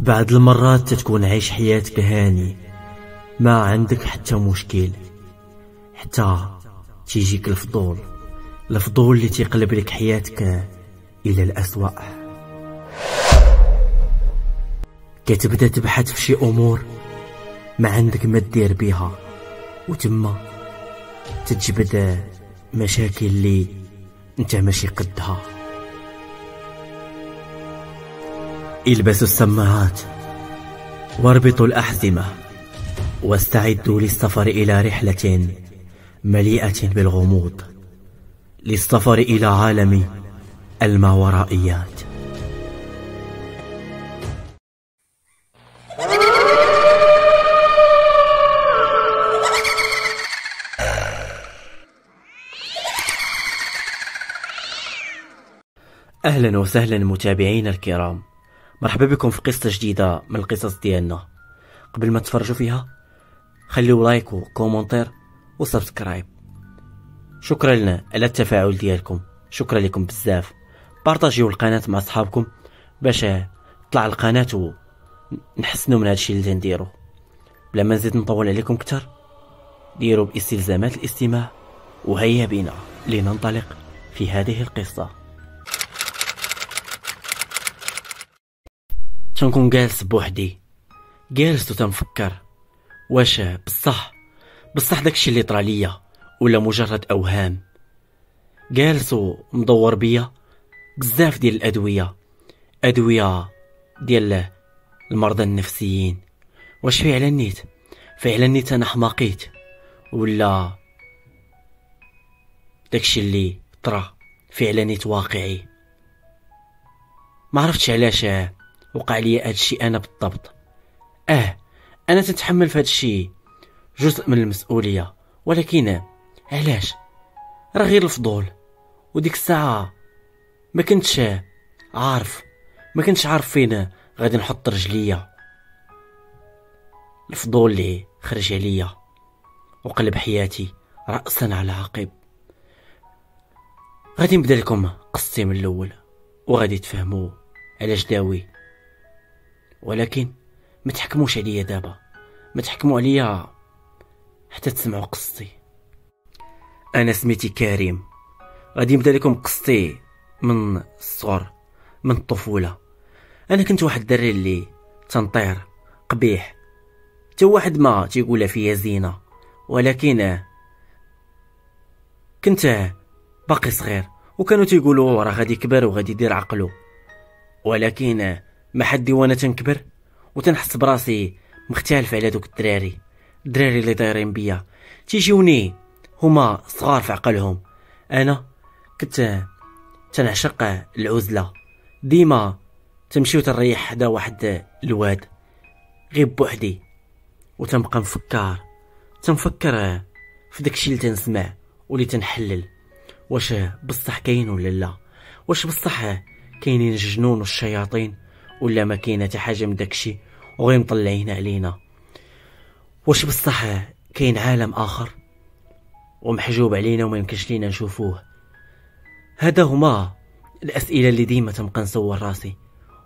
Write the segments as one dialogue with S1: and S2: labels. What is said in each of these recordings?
S1: بعض المرات تكون عايش حياتك هاني، ما عندك حتى مشكل، حتى تيجيك الفضول اللي تيقلب لك حياتك الى الأسوأ. كتبدا تبحث في شي امور ما عندك ما دير بيها، وتما تتجبد مشاكل اللي انت ماشي قدها. البسوا السماعات واربطوا الأحزمة واستعدوا للسفر إلى رحلة مليئة بالغموض، للسفر إلى عالم الماورائيات. أهلا وسهلا متابعينا الكرام، مرحبا بكم في قصة جديدة من القصص ديالنا. قبل ما تفرجوا فيها خليوا لايك وكومنتير وسبسكرايب. شكرا لنا على التفاعل ديالكم، شكرا لكم بزاف. بارطاجيو القناة مع صحابكم باش تطلع القناة ونحسنوا من هادشي اللي تنديرو. بلا ما نزيد نطول عليكم كتر، ديروا باستلزامات الاستماع وهيا بنا لننطلق في هذه القصة. تنكون جالس بوحدي، جالس وتنفكر واش بصح داكشي اللي طرا ليا ولا مجرد اوهام. جالس ومدور بيا بزاف ديال ادويه ديال المرضى النفسيين. واش فعلا نيت انا حماقيت، ولا داكشي اللي طرا فعلا نيت واقعي؟ ما عرفتش علاش وقع لي هادشي انا بالضبط. انا تتحمل في هادشي جزء من المسؤوليه، ولكن علاش؟ راه غير الفضول. وديك الساعه ما كنتش عارف فين غادي نحط رجليا. الفضول اللي خرج عليا وقلب حياتي رأسا على عقب. غادي نبدا لكم قصتي من الاول وغادي تفهموا علاش داوي، ولكن ما تحكموش عليا دابا، ما تحكموا عليا حتى تسمعوا قصتي. انا سميتي كريم، غادي نبدا لكم قصتي من الصغر، من الطفوله. انا كنت واحد الدري اللي تنطير قبيح، حتى واحد ما تيقولها فيا زينه، ولكن كنت باقي صغير وكانوا تيقولوا راه غادي يكبر وغادي يدير عقله. ولكن ما حدي وانا تنكبر وتنحس براسي مختلف على دوك الدراري اللي دايرين بيا، تيجيوني هما صغار في عقلهم. انا كنت تنعشق العزله، ديما تمشي وتريح حدا واحد الواد غير بوحدي، وتنبقى تنفكر في داكشي اللي تنسمع واللي تنحلل. واش بصح كاين ولا لا؟ واش بصح كاينين الجنون والشياطين، ولا ما كاينه حتى حاجه من داكشي وغير مطلعين علينا؟ واش بصح كاين عالم اخر ومحجوب علينا وما يمكنش لينا نشوفوه؟ هذا هما الاسئله اللي ديما تنبقى نسول راسي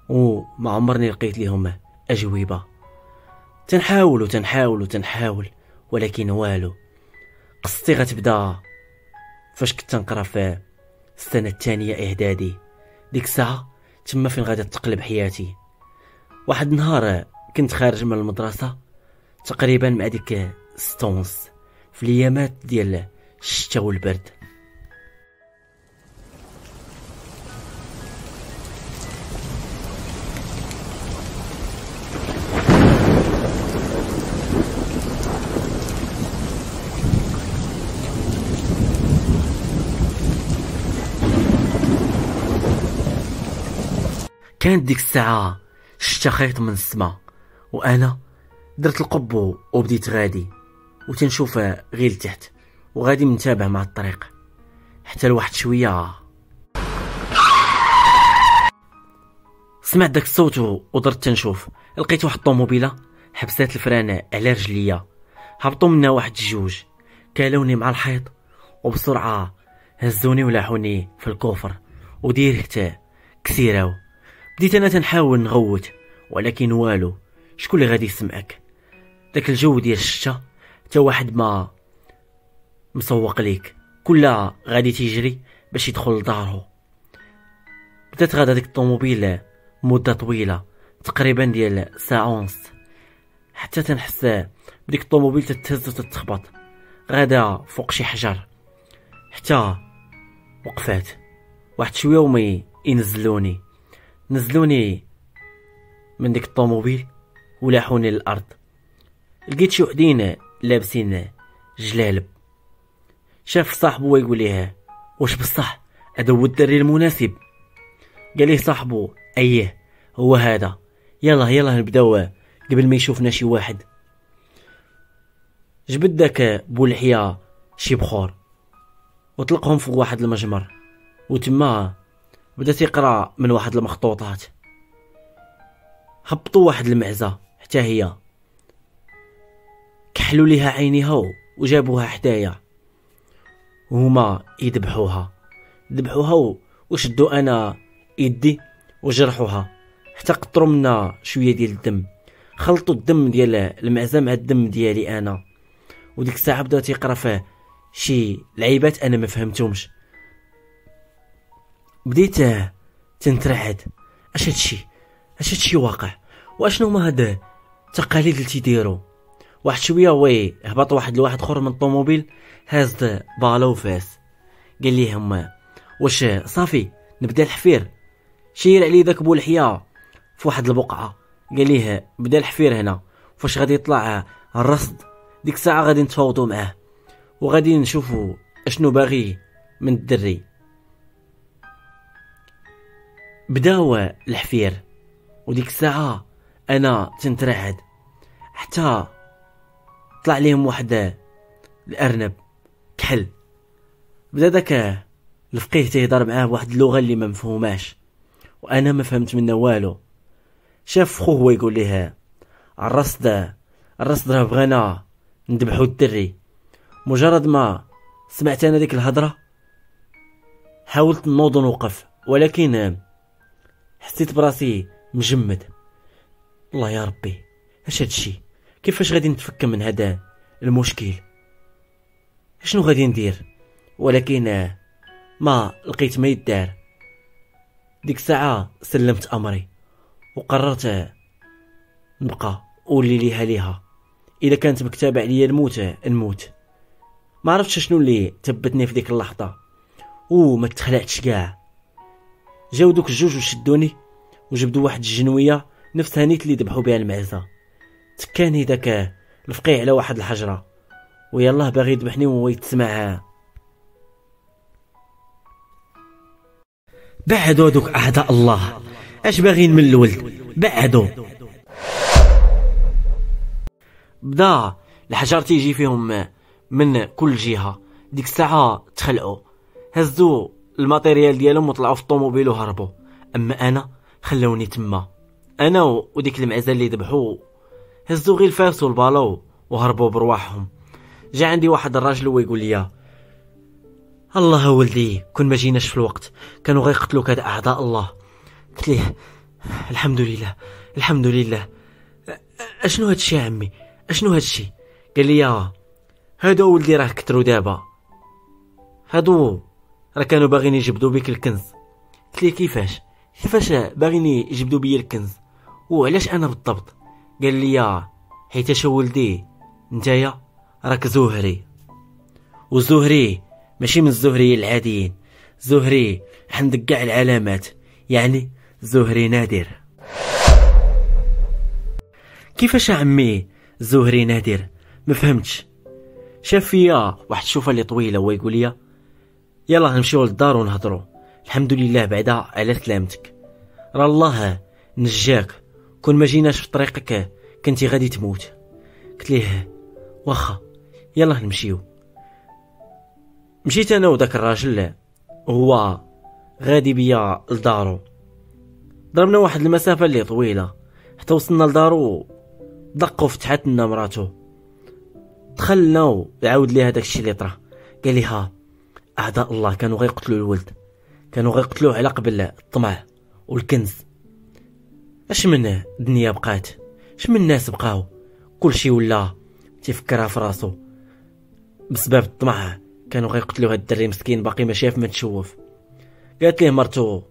S1: وما عمرني لقيت لهم اجوبه. تنحاول ولكن والو. قصتي غتبدا فاش كنت نقرا في السنه الثانيه اعدادي. ديك الساعه تما فين غادا تقلب حياتي. واحد النهار كنت خارج من المدرسه تقريبا مع ديك 6 في الايامات ديال الشتاء والبرد. كانت ديك الساعه شتا خيط من السما، وانا درت القب وبديت غادي وتنشوف غير لتحت، وغادي متابع مع الطريق حتى لواحد شويه سمعت داك الصوت ودرت تنشوف. لقيت واحد الطوموبيله حبسات الفران على رجليا، هبطوا منها واحد الجوج، كالوني مع الحيط وبسرعه هزوني ولاحوني في الكوفر وديريكت كسيراو. بديت انا تنحاول نغوت ولكن والو، شكون اللي غادي يسمعك؟ داك الجو ديال الشتا حتى واحد ما مسوق ليك، كلها غادي تيجري باش يدخل لدارو. بدات غادا ديك الطوموبيل مده طويله تقريبا ديال ساعه ونص، حتى تنحس بديك الطوموبيل تتهز وتتخبط غادا فوق شي حجر، حتى وقفات واحد شويه وما نزلوني من ديك الطوموبيل ولاحوني للارض. لقيت شي وحدين لابسين جلالب. شاف صاحبو ويقول ليه واش بصح هذا هو الدري المناسب؟ قال ليه صاحبو اييه هو هذا، يلا نبداو قبل ما يشوفنا شي واحد. جبد داك بولحية شي بخور وطلقهم فوق واحد المجمر، وتما بدا تيقرا من واحد المخطوطات. هبطوا واحد المعزة حتى هي، كحلوا ليها عينيها وجابوها حدايا، وهما يذبحوها وشدوا انا يدي وجرحوها حتى قطروا منا شويه ديال الدم، خلطوا الدم ديال المعزة مع الدم ديالي انا. وديك الساعه بدا تيقرا فيه شي لعيبات انا ما فهمتهمش. بديت تنترعد، اش هادشي واقع؟ واشنو هما هاد التقاليد اللي تيديروا؟ واحد شويه وي هبط واحد اخر من الطوموبيل هاز بالو فاس، قال ليهم واش صافي نبدا الحفير؟ شير عليه داك بولحية في واحد البقعه، قال ليه بدا الحفير هنا، فاش غادي يطلع الرصد ديك الساعه غادي نتفاوضوا معاه وغادي نشوفوا اشنو باغي من الدري. بداو الحفير وديك الساعه انا تنترعد حتى طلع ليهم واحد الارنب كحل. بدا داك الفقيه تيهضر معاه بواحد اللغه اللي ما مفهوماش وانا ما فهمت منه والو. شاف خوه هو يقول ليه الرصد راه بغينا نذبحوا الدري. مجرد ما سمعت انا ديك الهضره حاولت نوض ونوقف، ولكن حسيت براسي مجمد. الله يا ربي اش هادشي؟ كيفاش غادي نتفك من هذا المشكل؟ شنو غادي ندير؟ ولكن ما لقيت ما يدار. ديك الساعه سلمت امري وقررت نبقى ولي ليها اذا كانت مكتابه عليا الموت. ما عرفتش شنو اللي ثبتني في ديك اللحظه وما تخلعتش كاع. جاو دوك الجوج وشدوني وجبدوا واحد الجنويه نفسها نيت اللي ذبحوا بها المعزه. تكاني داك الفقيه على واحد الحجره ويالله باغي يذبحني وهو يتسمع. بعدوا دوك اعداء الله، اش باغيين من الولد؟ بعدوا. بدا الحجر تيجي فيهم من كل جهه. ديك الساعه تخلعوا، هزوا الماتيريال ديالهم وطلعوا في الطوموبيل وهربوا. اما انا خلوني تما، انا وديك المعزه اللي ذبحوا هزوا غير الفاس والبالو وهربوا برواحهم. جا عندي واحد الراجل ويقول لي الله ولدي كون ما جيناش في الوقت كانوا غيقتلوك هاد اعداء الله. قلت ليه الحمد لله. اشنو هادشي يا عمي؟ اشنو هادشي؟ قال لي هادو ولدي راه كثروا دابا، هادو راه كانوا باغيين يجبدوا بك الكنز. قلت ليه كيفاش باغيين يجبدوا بيا الكنز وعلاش انا بالضبط؟ قال لي حيت ولدي نتايا راك زهري، والزهري ماشي من الزهري العاديين، زهري عندك كاع العلامات، يعني زهري نادر. كيفاش عمي زهري نادر؟ ما فهمتش. شاف فيا واحد الشوفه اللي طويله ويقول لي يلا نمشيو للدار ونهضروا. الحمد لله بعدا على سلامتك، راه الله نجاك، كون ما جيناش في طريقك كنتي غادي تموت. قلت ليه واخا يلا نمشيو. مشيت انا وداك الراجل هو غادي بيا لدارو. ضربنا واحد المسافه اللي طويله حتى وصلنا لدارو، دقوا فتحت لنا مراتو. دخلنا وعاود ليها داكشي اللي طرا. قال لي اعداء الله كانوا غيقتلوا الولد، كانوا غيقتلوه على قبل الطمع والكنز. اش من الدنيا بقات، اش من الناس بقاو، كلشي ولا تيفكرها في راسو. بسبب الطمع كانوا غيقتلوا هاد الدري مسكين باقي ما شاف ما تشوف. قالت ليه مرتو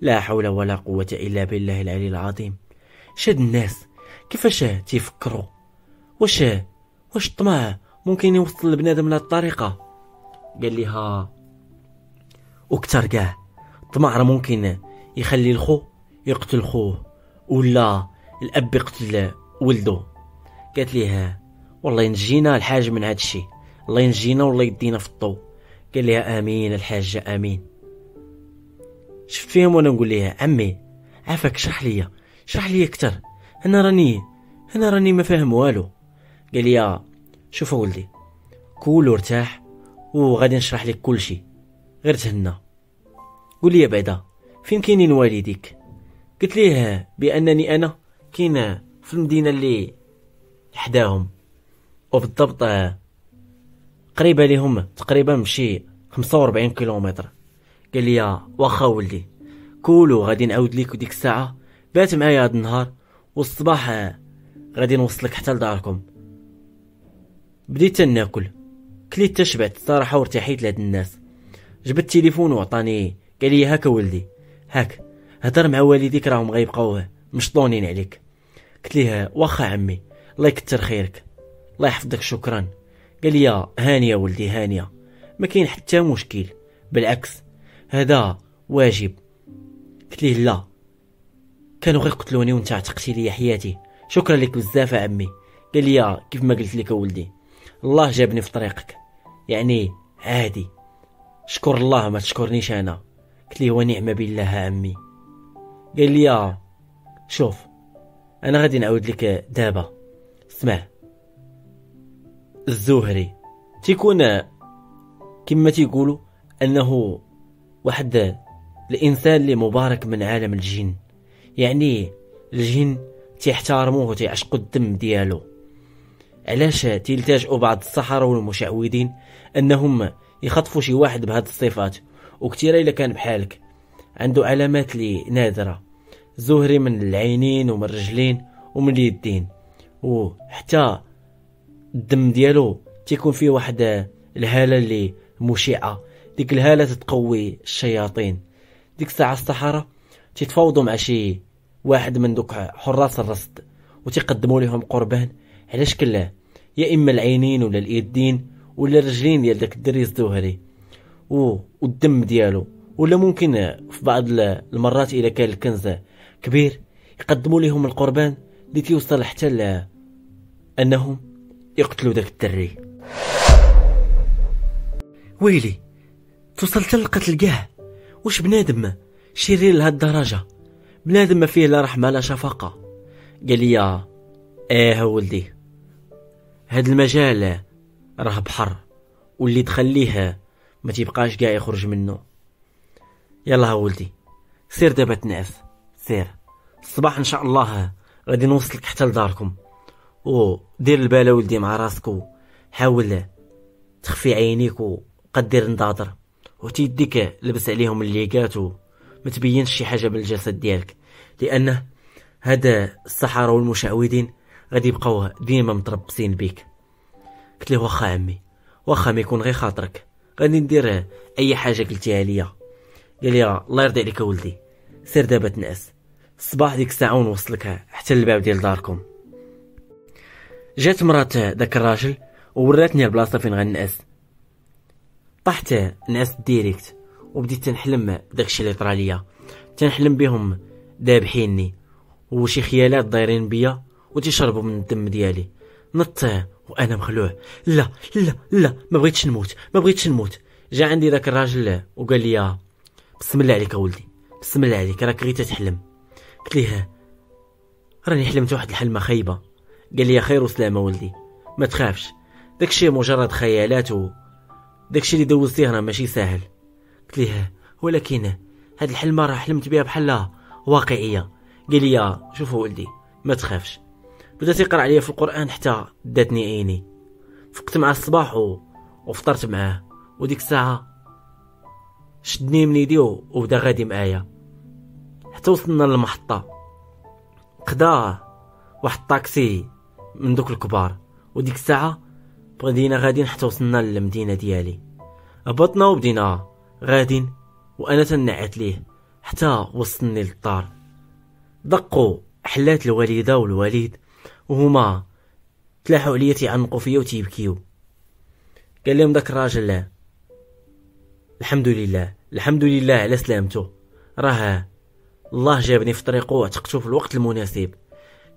S1: لا حول ولا قوة الا بالله العلي العظيم. شاد الناس كيفاش تيفكروا؟ واش الطمع ممكن يوصل لبنادم لهاد الطريقة؟ قال ليها وكتر كاع، الطمع راه ممكن يخلي الخو يقتل خوه ولا الاب يقتل ولده. قالت ليه والله ينجينا الحاج من هاد الشيء، الله ينجينا والله يدينا في الضو. قال لها امين الحاجه امين. شفت فيهم وانا نقول لها عمي عافاك شرح لي اكثر، انا راني ما فاهم والو. قال لي شوف ولدي كول وارتاح وغادي نشرح لك كل شيء، غير تهنى. قول لي بعدا فين كاينين والديك؟ قلت ليه بانني انا كاين في المدينه اللي حداهم، وبالضبط قريبه لهم تقريبا مشي 45 كيلومتر. قال لي واخا ولدي كولو غادي نعاود ليك ديك الساعه، بات معايا هاد النهار والصباح غادي نوصلك حتى لداركم. بديت ناكل كليت تشبعت الصراحه وارتحيت لهاد الناس. جبت التليفون وعطاني قال لي هاك ولدي هاك هضر مع والديك راهم غيبقاو مشطونين عليك. قلت ليه واخا عمي الله يكثر خيرك الله يحفظك شكرا. قال لي هانيه ولدي هانيه، ما كاين حتى مشكل بالعكس هذا واجب. قلت ليه لا كانوا غيقتلوني وانت عتقتي لي حياتي، شكرا لك بزاف عمي. قال لي كيف ما قلت لك ولدي الله جابني في طريقك، يعني عادي شكر الله ما تشكرنيش انا. قلت ليه ونعم بالله عمي. قال لي شوف انا غادي نعاود لك دابا، اسمع الزهري تيكون كما تيقولوا انه واحد الانسان اللي مبارك من عالم الجن، يعني الجن تيحترموه وتيعشقوا الدم ديالو. علاش تيلتاجئوا بعض السحرة والمشعوذين انهم يخطفوا شي واحد بهذه الصفات، وكثيرا الا كان بحالك عنده علامات لي نادرة. زهري من العينين ومن الرجلين ومن اليدين، وحتى الدم ديالو تيكون فيه واحد الهالة اللي مشعة، ديك الهالة تتقوي الشياطين. ديك الساعة السحرة تيتفاوضوا مع شي واحد من دوك حراس الرصد وتيقدموا لهم قربان على شكل يا اما العينين ولا اليدين ولا الرجلين ديال داك الدري الزهري والدم ديالو، ولا ممكن في بعض المرات اذا كان الكنز كبير يقدموا لهم القربان اللي تيوصل حتى انهم يقتلوا داك الدري. ويلي توصلت للقتل كاع، واش بنادم شرير لهاد الدرجه؟ بنادم ما فيه لا رحمه لا شفقه. قال لي ايه ولدي هاد المجال راه بحر، واللي تخليه ما تيبقاش كاع يخرج منه. يلا ولدي سير دابا تنعس، سير الصباح ان شاء الله غادي نوصلك حتى لداركم. ودير الباله ولدي مع راسك، وحاول تخفي عينيك وقدر نضاضر، وتيديك لبس عليهم الليقات وما تبينش شي حاجه بالجسد ديالك، لان هذا السحرة والمشعوذين غادي يبقاو ديما متربصين بيك. قلت له واخا عمي واخا ما يكون غير خاطرك غادي ندير اي حاجه قلتيها ليا. قال لي الله يرضي عليك ولدي سير دابا تنعس، الصباح ديك الساعه ونوصلك حتى للباب ديال داركم. جات مرات داك الراجل ووراتني البلاصه فين غنعس. طحت نعست ديريكت وبديت تنحلم بداكشي اللي طرا ليا، تنحلم بهم ذابحيني وشي خيالات دايرين بيا وتيشربوا من الدم ديالي. نط وانا مخلوع، لا لا لا ما بغيتش نموت. جا عندي داك الراجل وقال لي بسم الله عليك ولدي بسم الله عليك راك غير تتحلم. قلت ليه راني حلمت واحد الحلمه خايبه. قال لي خير وسلامه ولدي ما تخافش، داكشي مجرد خيالات وداكشي اللي دوزتيه راه ماشي ساهل. قلت ليه ولكن هاد الحلمه راه حلمت بها بحال واقعيه. قال لي شوف ولدي ما تخافش. بدا تيقرا عليا في القران حتى داتني عيني. فقت مع الصباح وفطرت معاه، وديك الساعه شدني من يدي وبدا غادي معايا حتى وصلنا للمحطه. خدا واحد الطاكسي من دوك الكبار، وديك الساعه بدينا غاديين حتى وصلنا للمدينه ديالي. هبطنا وبدينا غادين وانا تنعت ليه حتى وصلني للدار. دقوا حلات الوالده والوالد وهما تلاحوا عليا تيعنقوا فيا وتيبكيو. قال لهم داك الراجل الحمد لله على سلامته، راه الله جابني في طريقه وعتقته في الوقت المناسب.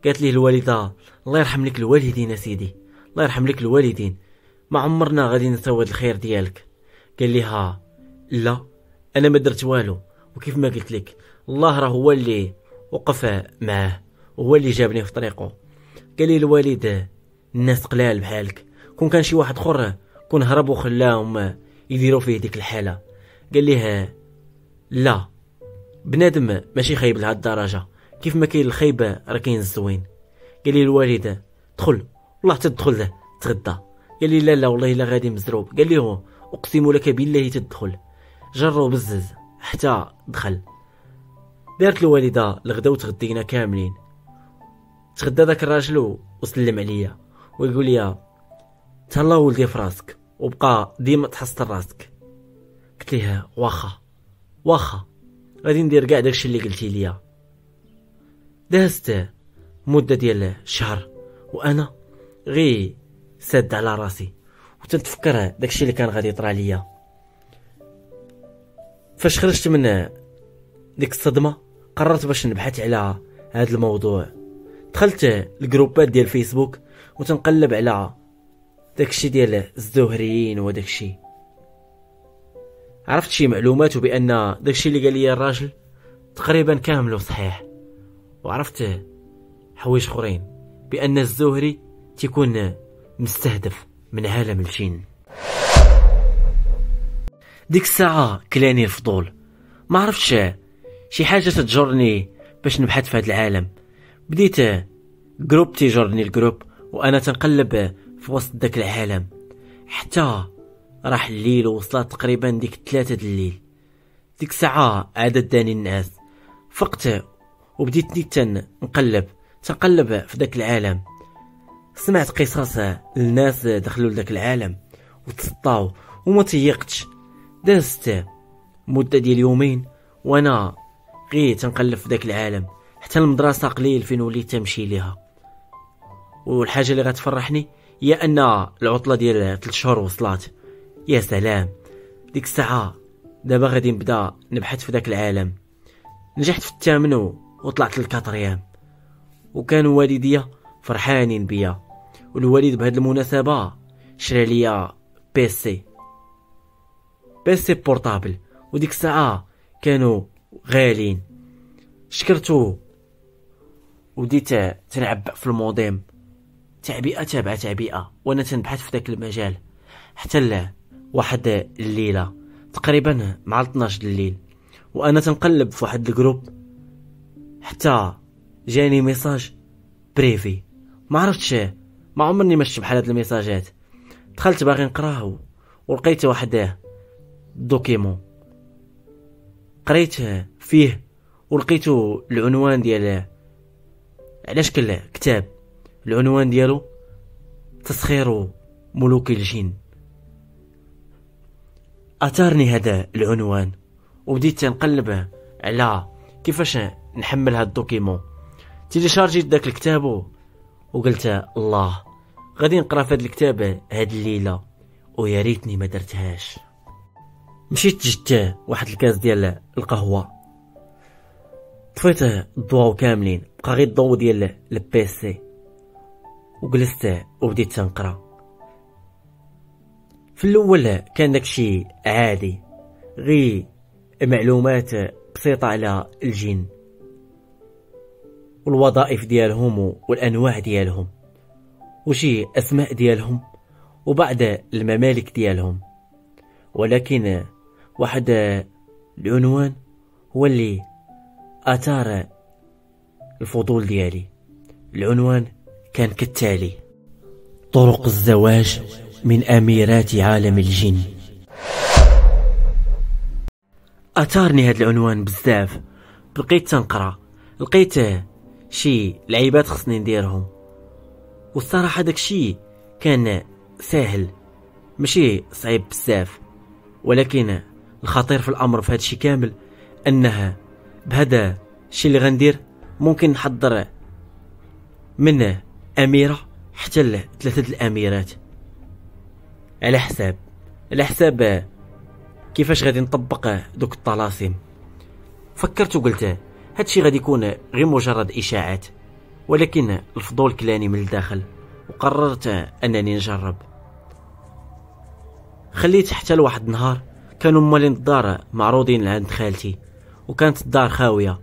S1: قالت ليه الوالده الله يرحم لك الوالدين سيدي، الله يرحم لك الوالدين، ما عمرنا غادي نساو هاد الخير ديالك. قال ليها لا انا ما درت والو، وكيف ما قلت لك الله راه هو اللي وقف معاه وهو اللي جابني في طريقه. قال لي الوالد الناس قلال بحالك، كون كان شي واحد اخر كون هرب وخلاهم يديروا فيه ديك الحاله. قال ليه لا بنادم ماشي خايب لهاد الدرجه، كيف ما كاين الخايب راه كاين الزوين. قال لي الوالد دخل والله تدخل تغدى. قال لي لا والله الا غادي مزروب. قال لي اقسم لك بالله تدخل. جروا بزز حتى دخل. دارت الوالده الغدا وتغدينا كاملين. تغدى داك الراجل وسلم عليا ويقول لي تهلا ولدي في راسك وبقى ديما تحسر راسك. قلت ليه واخا غادي ندير كاع داكشي اللي قلتي ليا. دازت مده ديال شهر وانا غير ساد على راسي وتنتفكر داكشي اللي كان غادي يطرى ليا. فاش خرجت من ديك الصدمه قررت باش نبحث على هذا الموضوع. دخلت الجروبات ديال فيسبوك وتنقلب على داكشي ديال الزهريين وداكشي. عرفت شي معلومات وبان داكشي اللي قال لي الراجل تقريبا كامل صحيح، وعرفت حوايج اخرين بان الزهري تيكون مستهدف من عالم الجن. ديك الساعه كلاني الفضول، ما عرفتش شي حاجه تجرني باش نبحث في هذا العالم. بديت جروب تيجرني الجروب وانا تنقلب في وسط داك العالم حتى راح الليل ووصلت تقريبا ديك 3 د الليل. ديك الساعه عاد داني الناس، فقت وبديت تنقلب في داك العالم. سمعت قصص الناس دخلوا لداك العالم وتسطاو وما تيقتش. دازت مده ديال يومين وانا غير تنقلب في داك العالم حتى المدرسه قليل فين وليت تمشي ليها. والحاجه اللي غتفرحني هي ان العطله ديال 3 شهور وصلت. يا سلام. ديك الساعه دابا غادي نبدا نبحث في داك العالم. نجحت في 8 وطلعت للكاتريام وكانوا والديا فرحانين بيا، والوالد بهذه المناسبه شرى ليا بيسي بورطابل، وديك الساعه كانوا غالين. شكرته وبديت تنعب في الموديم تعبئه وانا تنبحث في ذاك المجال حتى واحد الليله تقريبا مع 12 الليل وانا تنقلب في واحد الجروب حتى جاني ميساج بريفي. ما عرفتش، ما عمرني ما شفت بحال هاد الميساجات. دخلت باغي نقراه ولقيت واحد دوكيمون قريت فيه ولقيت العنوان ديال على شكل كتاب. العنوان ديالو تسخير ملوك الجن. اثارني هذا العنوان وبديت تنقلب على كيفاش نحمل هاد الدوكيمون. تيليشارجيت داك الكتاب وقلت الله غادي نقرا في هاد الكتاب هاد الليله ويا ريتني ما درتهاش. مشيت جبت واحد الكاس ديال القهوه، طفيت الضوء كاملين، بقى غير الضوء ديال البيسي وجلست وبديت تنقرا. في الاول كان داكشي عادي، غير معلومات بسيطه على الجن والوظائف ديالهم والانواع ديالهم وشي اسماء ديالهم وبعض الممالك ديالهم. ولكن واحد العنوان هو اللي اثار الفضول ديالي. العنوان كان كالتالي: طرق الزواج من اميرات عالم الجن. اثارني هذا العنوان بزاف. بقيت تنقرا، لقيت شي لعيبات خصني نديرهم. والصراحه داكشي كان ساهل ماشي صعيب بزاف، ولكن الخطير في الامر في هادشي كامل انه بهذا الشيء اللي غندير ممكن نحضر من اميره حتى لثلاثه الاميرات على حساب كيفاش غادي نطبق دوك الطلاسم. فكرت وقلت هادشي غادي يكون غير مجرد اشاعات، ولكن الفضول كلاني من الداخل وقررت انني نجرب. خليت حتى لواحد النهار كانوا مالين الدار معروضين عند خالتي، وكانت الدار خاويه.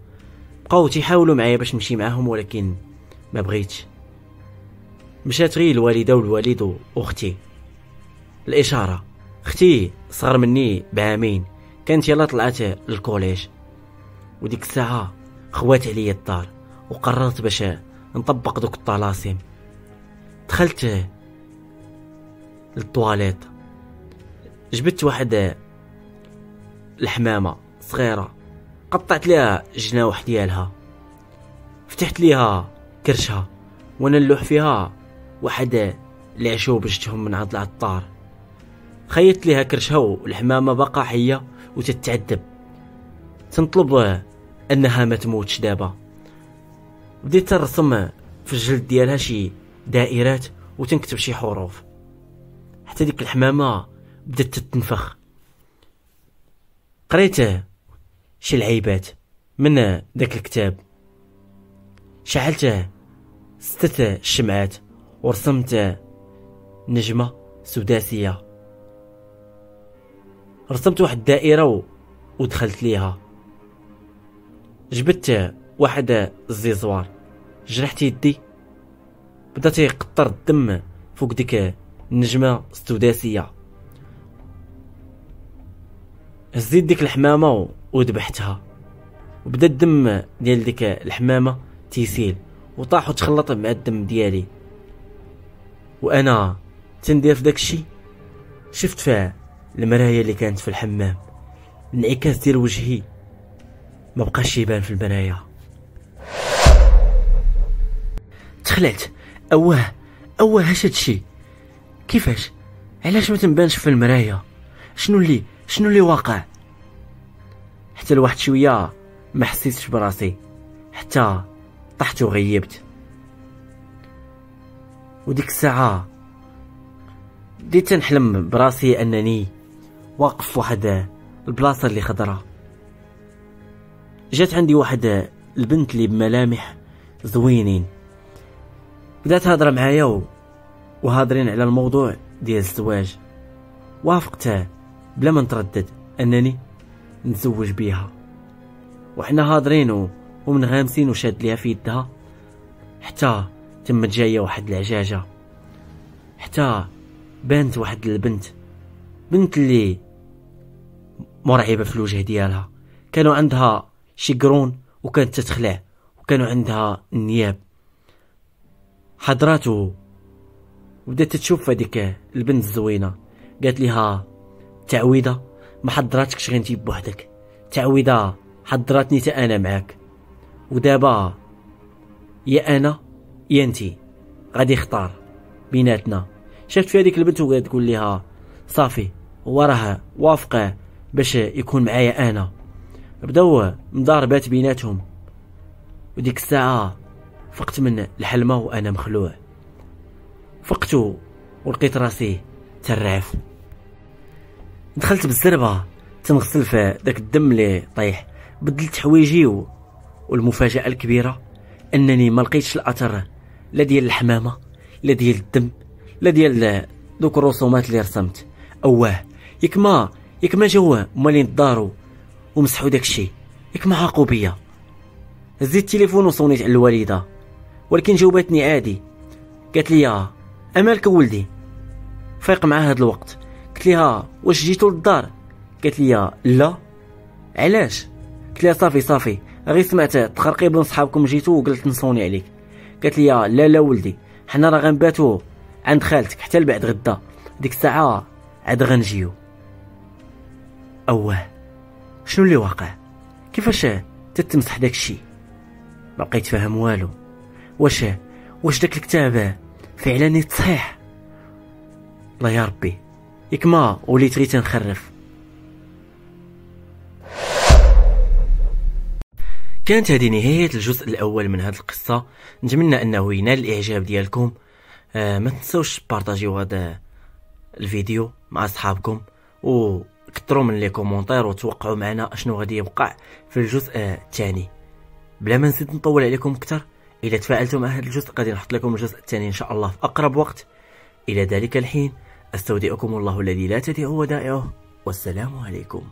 S1: بقاو تيحاولوا معايا باش نمشي معاهم، ولكن ما بغيتش. مشات غير الوالده والوالد واختي. الاشاره اختي صغر مني بعامين، كانت يلا طلعت للكوليج، وديك الساعه خوات عليا الدار وقررت باش نطبق دوك الطلاسم. دخلت للطواليت، جبت واحد الحمامه صغيره، قطعت ليها الجناوح ديالها، فتحت ليها كرشها وانا نلوح فيها واحد العشوب جتهم من عند العطار. خيطت ليها كرشها والحمامه باقا حيه وتتعذب، تنطلب انها ما تموتش دابا. بديت نرسم في الجلد ديالها شي دائرات وتنكتب شي حروف، حتى ديك الحمامه بدات تتنفخ. قريت شي العيبات من داك الكتاب، شعلت 6 شمعات ورسمت نجمه سداسيه. رسمت واحد الدائره ودخلت ليها. جبت واحد الزيزوار، جرحت يدي، بدا تيقطر الدم فوق ديك النجمه السداسيه. هزيت ديك الحمامه وذبحتها، وبدا الدم ديال ديك الحمامه تيسيل وطاح وتخلط مع الدم ديالي. وانا تندير في داكشي شفت فيها المرايه اللي كانت في الحمام، الانعكاس ديال وجهي ما بقاش يبان في المرايه. تخلعت. اواه اش هادشي؟ كيفاش؟ علاش ما تنبانش في المرايه؟ شنو اللي واقع؟ حتى لواحد شويه ما حسيتش براسي، حتى طحت وغيبت. وديك الساعه بديت نحلم براسي انني واقف في واحد البلاصه اللي خضره. جات عندي واحد البنت اللي بملامح زوينين، بدات هضره معايا وهادرين على الموضوع ديال الزواج. وافقت بلا ما نتردد انني نتزوج بيها، وحنا هادرين ومنغامسين وشاد ليها في يدها، حتى تمت جايه واحد العجاجه، حتى بانت واحد البنت، بنت اللي مرعبه في الوجه ديالها. كانوا عندها شي قرون وكانت تتخلع، وكانوا عندها النياب. حضراته وبدات تشوف هذيك البنت الزوينه، قالت لها تعويضه ما حضراتكش غير انت بوحدك، تعويضه حضراتني تا انا معاك، ودابا يا انا يا انتي غادي اختار بيناتنا. شفت في هذيك البنت وقالت تقول لها صافي هو راه وافقه باش يكون معايا انا. بداو مضاربات بيناتهم، وديك الساعه فقت من الحلمه وانا مخلوع. فقت ولقيت راسي ترعف. دخلت بالزربه تنغسل في داك الدم اللي طيح، بدلت حوايجي والمفاجاه الكبيره انني ما لقيتش الاثر لا ديال الحمامه لا ديال الدم لا ديال دوك الرسومات اللي رسمت. اواه ياك ما جاو مالين الدار ومسحوا داكشي، ياك ما عاقوا بيا. هزيت التليفون وصونيت على الوالده، ولكن جاوبتني عادي. قالت لي امالك ولدي فايق مع هذا الوقت؟ قلت لها واش جيتوا للدار؟ قالت لي لا. علاش؟ قلت لها صافي غير سمعت تخرقيب بين صحابكم جيتوا وقلت نصوني عليك. قالت لي لا ولدي، حنا راه غنباتوا عند خالتك حتى لبعد غدا، ديك الساعه عاد غنجيو. اواه شنو اللي واقع؟ كيفاش تتمسح داكشي؟ ما بقيت فاهم والو. واش داك الكتاب فعلا صحيح؟ الله يا ربي ياك ما وليت غير تنخرف. كانت هذه نهاية الجزء الأول من هذه القصة. نتمنى أنه ينال الإعجاب ديالكم. ما تنسوش بارطاجيو هذا الفيديو مع أصحابكم، وكثروا من لي كومونتير وتوقعوا معنا اشنو غادي يوقع في الجزء الثاني. بلا ما نزيد نطول عليكم أكثر، إذا تفاعلتوا مع هذا الجزء غادي نحط لكم الجزء الثاني إن شاء الله في أقرب وقت. إلى ذلك الحين أستودعكم الله الذي لا تضيع ودائعه، والسلام عليكم.